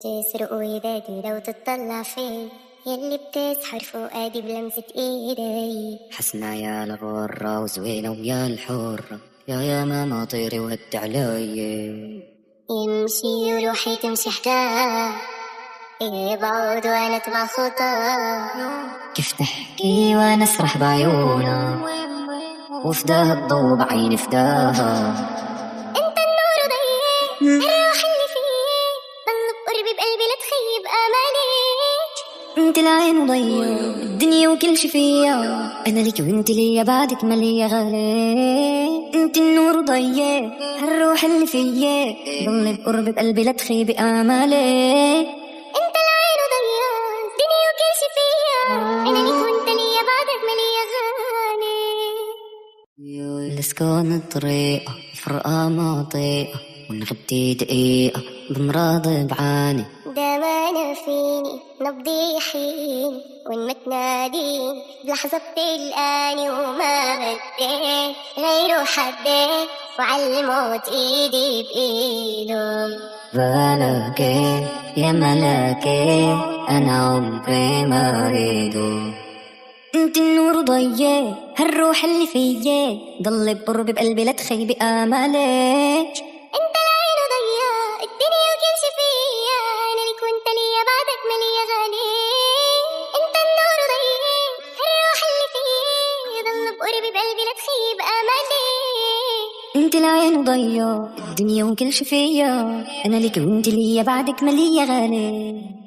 تسرق ودادي لو تطلع فيه يلي بتسحر فؤادي بلمسة ايدي. حسنا يا الغرة وزوينة ويا الحرة يا ماما طيري وهد علي. يمشي وروحي تمشي حداه يبعد وانا اتبع خطاه. كيف تحكي وانا اسرح بعيونها وفداها الضو بعيني فداها. انت النور ضيق الروح اللي فيه ضل بقربي بقلبي لا تخيب امالي. انت العين وضيع الدنيا وكل شي فيا، انا لك وانت ليا بعدك مالية غالي. انت النور وضيع الروح اللي فيا ضل بقربي بقلبي لا تخيبي امالي. انت العين وضيع الدنيا وكل شي فيا، انا لك وانت ليا بعدك مالية غالي. لسكون الطريقة فرقة مطيئة ونغبتي دقيقة بمراض بعاني. دام انا فيني نبضي يحييني وان ما تناديني بلحظة بتلقاني وما بديت غيره حديت وعلموت ايدي بايده. بلاكي يا ملاكي انا عمري ما اريده. انت النور ضيع هالروح اللي فيا ضل بقربي بقلبي لا تخيبي امالك. انت العين ضيا الدنيا وكل شي فيا، انا لك وانت ليا بعدك مالية غالي. انت النور ضيا الروح اللي فيا ضل بقربي بقلبي لا تخيب امالي. انت العين ضيا الدنيا وكل شي فيا، انا لك وانت ليا بعدك مالية غالي.